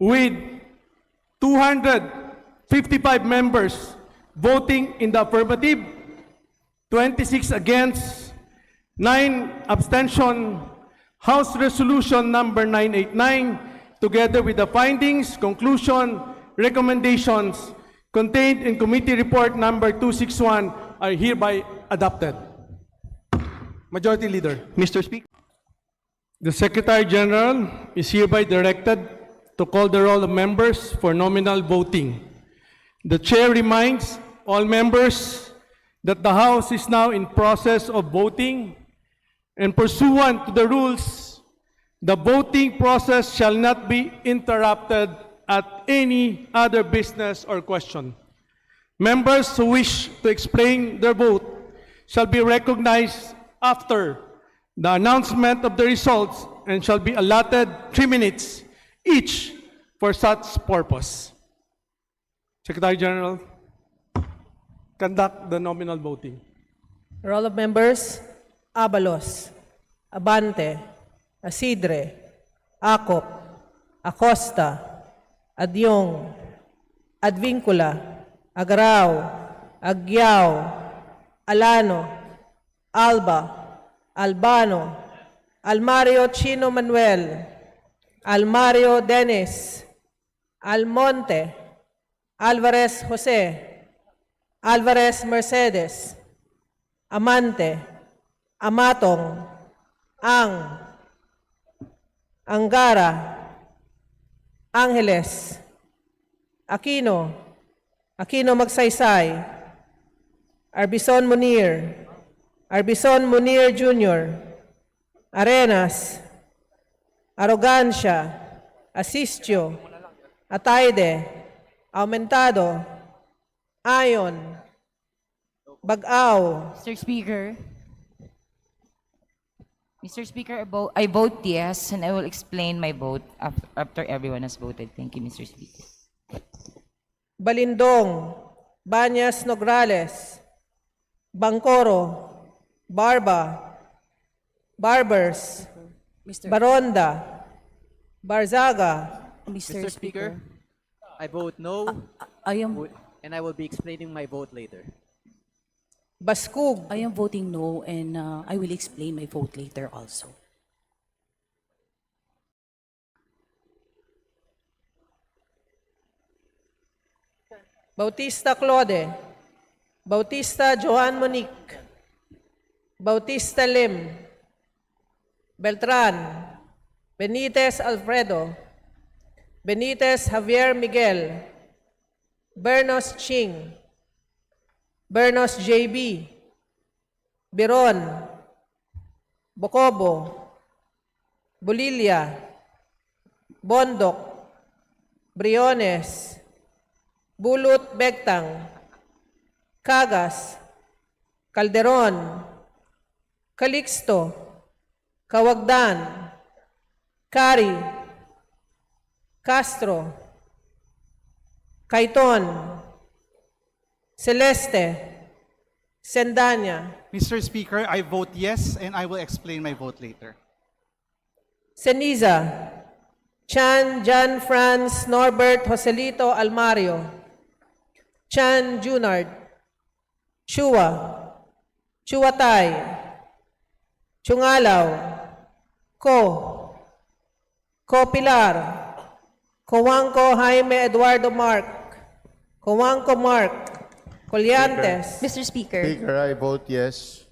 with 255 members voting in the affirmative, 26 against, 9 abstention, House Resolution number 989, together with the findings, conclusion, recommendations contained in Committee Report number 261 are hereby adopted. Majority Leader. Mr. Speaker. The Secretary General is hereby directed to call the roll of members for nominal voting. The Chair reminds all members that the House is now in process of voting, and pursuant to the rules, the voting process shall not be interrupted at any other business or question. Members who wish to explain their vote shall be recognized after the announcement of the results and shall be allotted 3 minutes each for such purpose. Secretary General, conduct the nominal voting. Roll of members: Abalos, Abante, Asidre, Acop, Acosta, Adyong, Advincula, Agrao, Agyao, Alano, Alba, Albano, Almario Chino Manuel, Almario Dennis, Almonte, Alvarez Jose, Alvarez Mercedes, Amante, Amatong, Angara, Angeles, Aquino, Aquino Magsaysay, Arbison Munir, Arbison Munir Jr., Arenas, Arrogancia, Asistio, Ataide, Aumentado, Ayon, Bagao. Mr. Speaker, I vote yes, and I will explain my vote after everyone has voted. Thank you, Mr. Speaker. Balindong, Banyas Nograles, Bangkoro, Barba, Barbers, Baronda, Barzaga. Mr. Speaker, I vote no, and I will be explaining my vote later. Baskug, I am voting no, and I will explain my vote later also. Bautista Claude, Bautista Joan Monique, Bautista Lim, Beltran, Benitez Alfredo, Benitez Javier Miguel, Bernos Ching, Bernos JB, Biron, Bocobo, Bulilia, Bondok, Briones, Bulut Begtang, Cagas, Calderon, Calixto, Kawagdan, Cari, Castro, Caiton, Celeste, Sendanya, Mr. Speaker, I vote yes, and I will explain my vote later. Ceniza, Chan Jan Franz Norbert Joselito Almario, Chan Junard, Chua, Chuatay, Chungalaw, Ko Pilar, Coanco Jaime Eduardo Mark, Coanco Mark, Colliantes. Mr. Speaker. Speaker, I vote yes.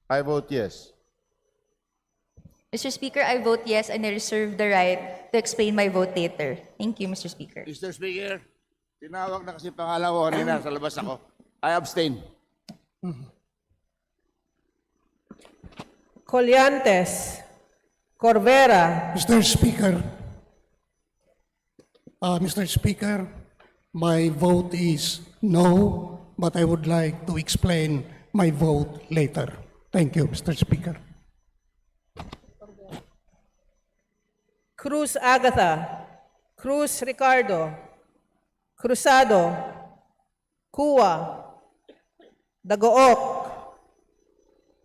I vote yes. Mr. Speaker, I vote yes, and I reserve the right to explain my vote later. Thank you, Mr. Speaker. Mr. Speaker, tinawag na kasi pangalan ko kanina, sa labas ako. I abstain. Colliantes, Corvera. Mr. Speaker, my vote is no, but I would like to explain my vote later. Thank you, Mr. Speaker. Cruz Agatha, Cruz Ricardo, Cruzado, Kua, Dagook,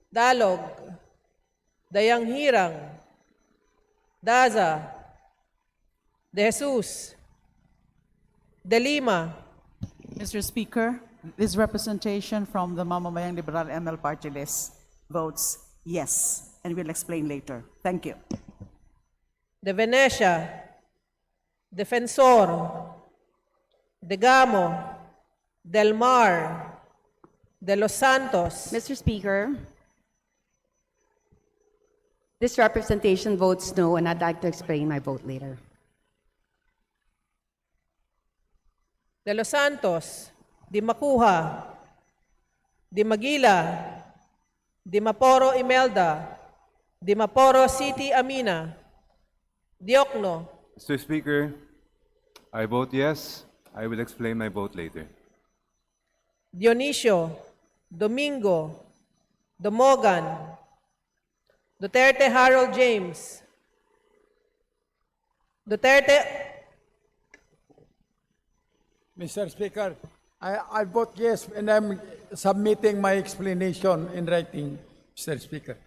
Dalog, Dayang Hirang, Daza, De Jesus, De Lima, Mr. Speaker, this representation from the Mamamayang Liberal ML Party List votes yes, and will explain later. Thank you. De Venecia, Defensor, De Gamo, Del Mar, De Los Santos, Mr. Speaker, this representation votes no, and I'd like to explain my vote later. De Los Santos, Di Macuja, Di Maguila, Di Maporo Imelda, Di Maporo City Amina, Diokno, Mr. Speaker, I vote yes. I will explain my vote later. Dionisio, Domingo, Domogan, Duterte Harold James, Duterte Mr. Speaker, I vote yes, and I'm submitting my explanation in writing, Mr. Speaker.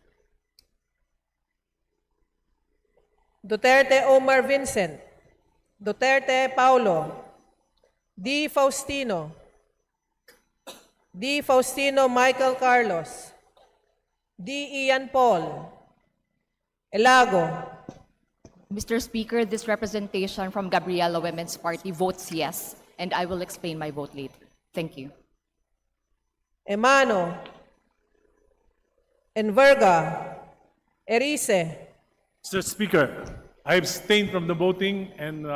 Duterte Omar Vincent, Duterte Paulo, D. Faustino Michael Carlos, D. Ian Paul, Elago, Mr. Speaker, this representation from Gabriela Women's Party votes yes, and I will explain my vote later. Thank you. Emano, Enverga, Erice, Mr. Speaker, I abstain from the voting and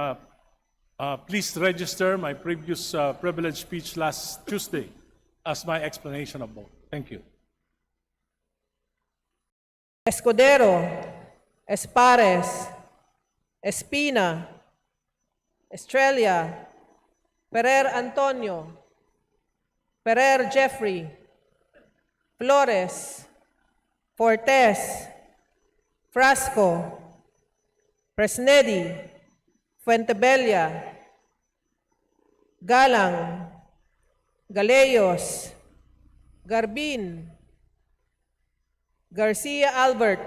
please register my previous privileged speech last Tuesday as my explanation of vote. Thank you. Escudero, Espares, Espina, Estrella, Ferrer Antonio, Ferrer Jeffrey, Flores, Fortes, Frasco, Presnedi, Fuentebella, Galang, Galeyos, Garbin, Garcia Albert,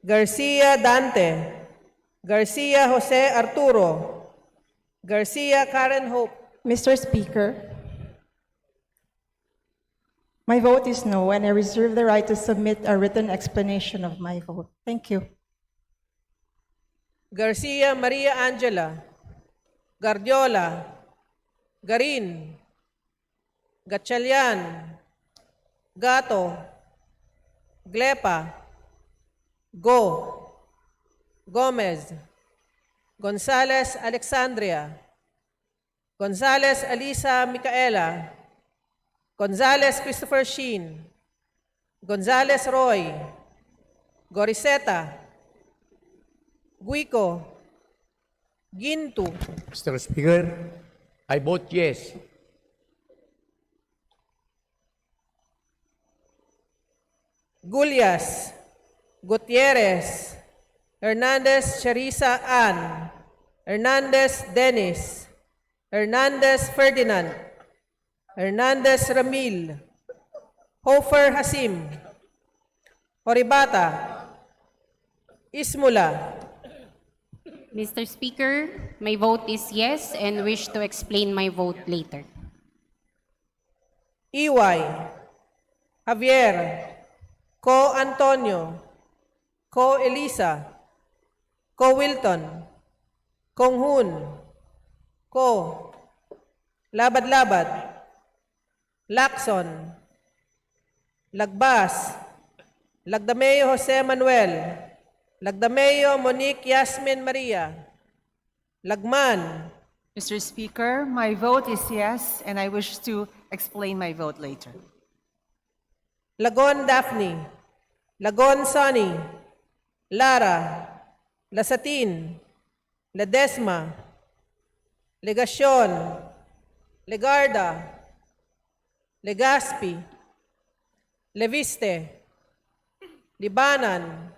Garcia Dante, Garcia Jose Arturo, Garcia Karen Hope. Mr. Speaker, my vote is no, and I reserve the right to submit a written explanation of my vote. Thank you. Garcia Maria Angela, Guardiola, Garin, Gatchalian, Gato, Glepa, Go, Gomez, Gonzales Alexandria, Gonzales Alisa Micaela, Gonzales Christopher Sheen, Gonzales Roy, Goriseta, Guico, Gintu, Mr. Speaker, I vote yes. Gulyas, Gutierrez, Hernandez Charissa Ann, Hernandez Dennis, Hernandez Ferdinand, Hernandez Ramil, Hofer Hasim, Horibata, Ismula, Mr. Speaker, my vote is yes, and wish to explain my vote later. Iway, Javier, Ko Antonio, Ko Elisa, Ko Wilton, Kong Hun, Ko, Labad-Labad, Lacson, Lagbas, Lagdameo Jose Manuel, Lagdameo Monique Yasmin Maria, Lagman, Mr. Speaker, my vote is yes, and I wish to explain my vote later. Lagon Daphne, Lagon Sonny, Lara, Lasatin, Ledesma, Legacion, Legarda, Legaspi, Leviste, Libanan,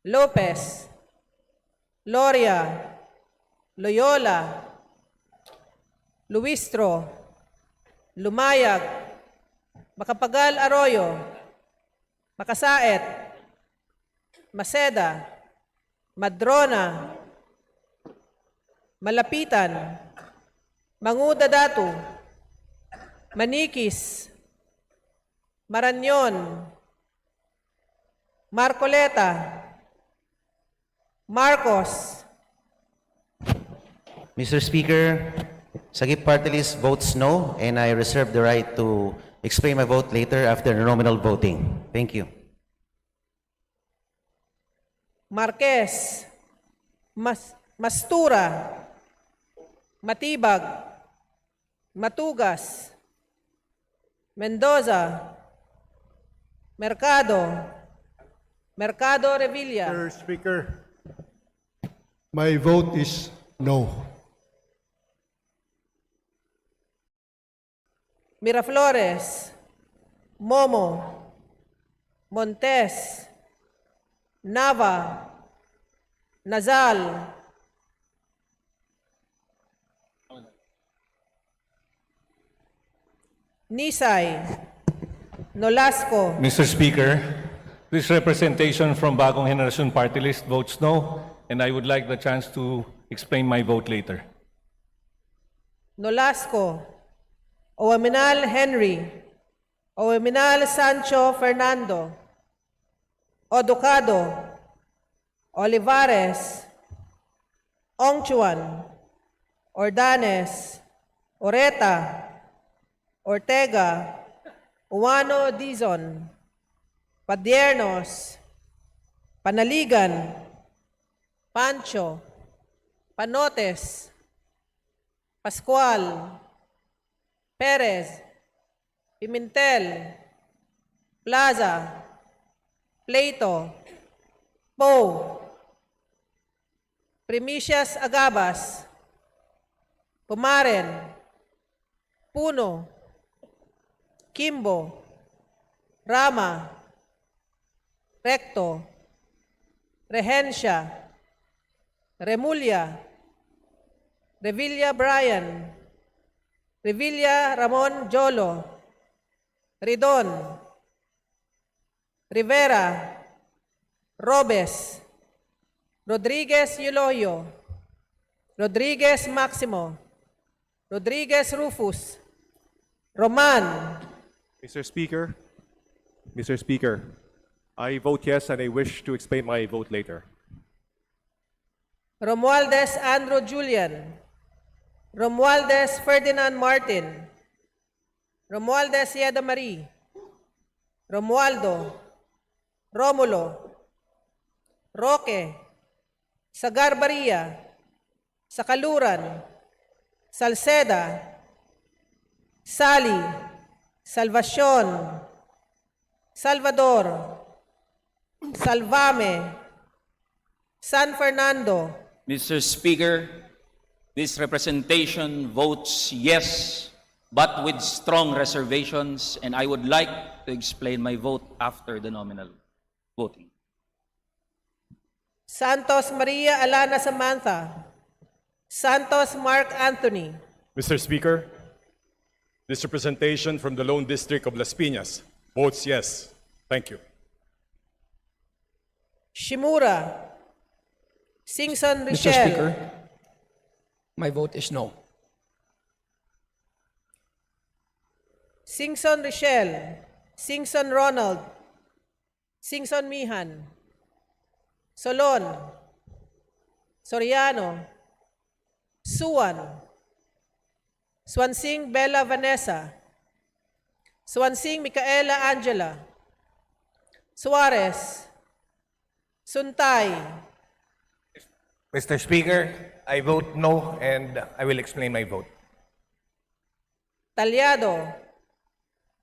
Lopez, Loria, Loyola, Luistro, Lumayag, Macapagal Arroyo, Makasaet, Maceda, Madrona, Malapitan, Manguda Datu, Manikis, Maranyon, Marcoleta, Marcos, Mr. Speaker, Sagip Party List votes no, and I reserve the right to explain my vote later after nominal voting. Thank you. Marquez, Mastura, Matibag, Matugas, Mendoza, Mercado, Mercado Revilla, Mr. Speaker, my vote is no. Miraflores, Momo, Montes, Nava, Nazal, Nisay, Nolasco, Mr. Speaker, this representation from Bagong Henerasyon Party List votes no, and I would like the chance to explain my vote later. Nolasco, Owaminal Henry, Owaminal Sancho Fernando, Oducado, Olivares, Ongchuan, Ordanes, Oreta, Ortega, Uwano Dizon, Padiernos, Panaligan, Pancho, Panotes, Pascual, Perez, Pimentel, Plaza, Plato, Poe, Primicias Agabas, Pumaren, Puno, Kimbo, Rama, Recto, Regencia, Remulla, Revilla Brian, Revilla Ramon Jolo, Ridon, Rivera, Robes, Rodriguez Euloyo, Rodriguez Maximo, Rodriguez Rufus, Roman, Mr. Speaker, I vote yes and I wish to explain my vote later. Romualdez Andrew Julian, Romualdez Ferdinand Martin, Romualdez Yeda Marie, Romualdo, Romulo, Roque, Sagar Baria, Sakaluran, Salceda, Sally, Salvacion, Salvador, Salvame, San Fernando. Mr. Speaker, this representation votes yes, but with strong reservations, and I would like to explain my vote after the nominal voting. Santos Maria Alana Samantha, Santos Mark Anthony, Mr. Speaker, this representation from the Lone District of Las Piñas votes yes. Thank you. Shimura, Singson Mr. Richelle, Speaker, my vote is no. Singson Richelle, Singson Ronald, Singson Mihan, Solon, Soriano, Suwan, Swansing Bella Vanessa, Swansing Micaela Angela, Suarez, Suntay, Mr. Speaker, I vote no and I will explain my vote. Talyado,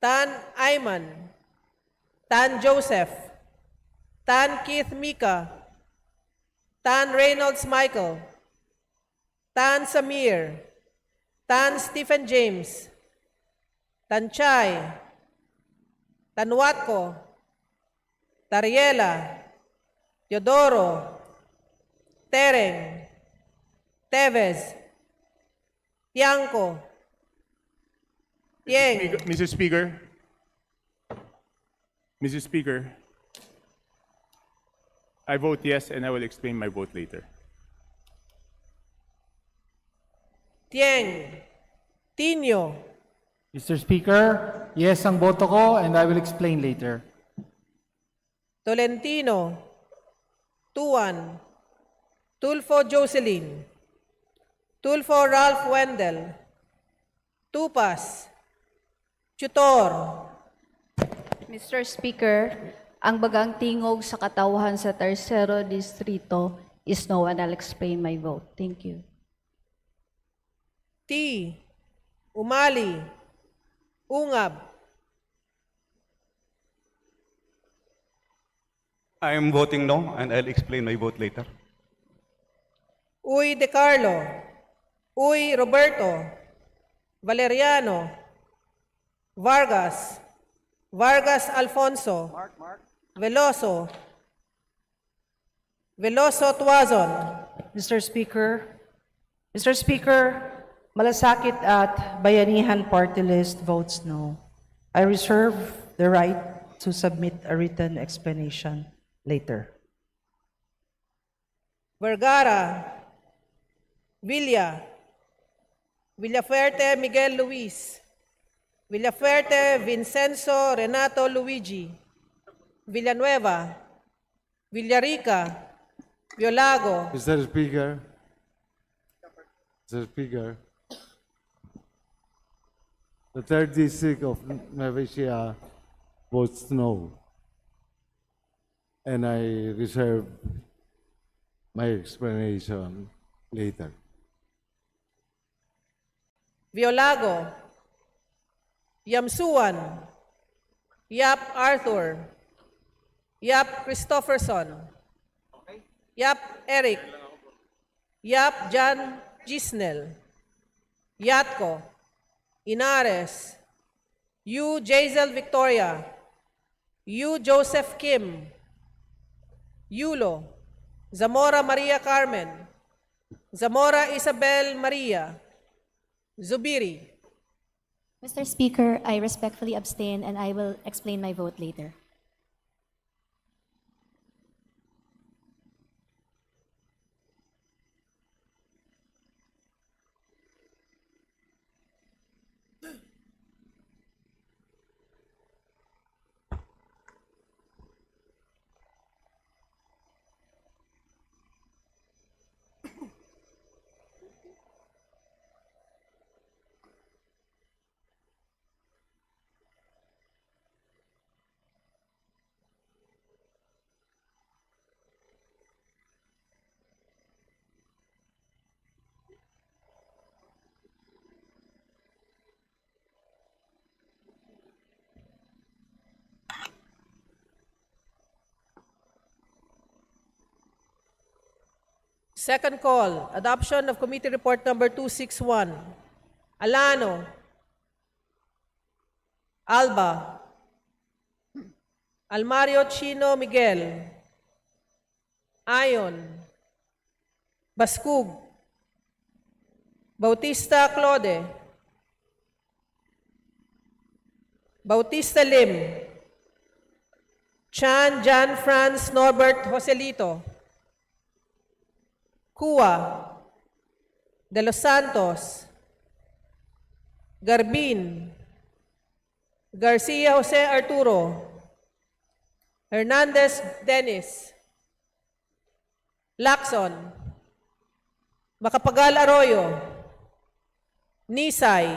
Tan Ayman, Tan Joseph, Tan Keith Mika, Tan Reynolds Michael, Tan Samir, Tan Stephen James, Tan Chay, Tan Watko, Tariela, Teodoro, Tereng, Tevez, Tiangco, Tieng, Mr. Speaker, I vote yes and I will explain my vote later. Tieng, Tinio, Mr. Speaker, yes ang boto ko and I will explain later. Tolentino, Tuan, Tulfo Jocelyn, Tulfo Ralph Wendell, Tupas, Tutor, Mr. Speaker, ang bagang tingog sa katauhan sa Tercero Distrito is no, and I'll explain my vote. Thank you. T, Umali, Ungab, I am voting no, and I'll explain my vote later. Uy De Carlo, Uy Roberto, Valeriano, Vargas, Vargas Alfonso, Veloso, Veloso Tuazon, Mr. Speaker, Malasakit at Bayanihan Party List votes no. I reserve the right to submit a written explanation later. Vergara, Villafuerte Miguel Luis, Villafuerte Vincenzo Renato Luigi, Villanueva, Villarica, Violago, Mr. Speaker, the third district of Nueva Ecija votes no, and I reserve my explanation later. Violago, Yamsuan, Yap Arthur, Yap Christopherson, Yap Eric, Yap Jan Gisnel, Yatko, Inares, Yu Jazel Victoria, Yu Joseph Kim, Yulo, Zamora Maria Carmen, Zamora Isabel Maria, Zubiri. Mr. Speaker, I respectfully abstain and I will explain my vote later. Second call, adoption of committee report number 261. Alano, Alba, Almario Chino Miguel, Ayon, Baskug, Bautista Claude, Bautista Lim, Chan Jan Franz Norbert Joselito, Cua, De Los Santos, Garbin, Garcia Jose Arturo, Hernandez Dennis, Lacson, Macapagal Arroyo, Nisay,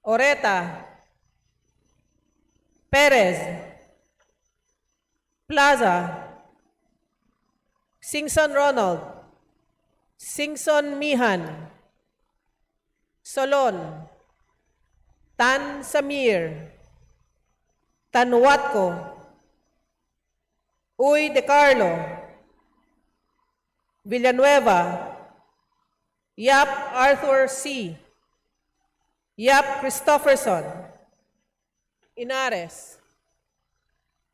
Oreta, Perez, Plaza, Singson Ronald, Singson Mihan, Solon, Tan Samir, Tanwatko, Uy De Carlo, Villanueva, Yap Arthur C., Yap Christopherson, Inares,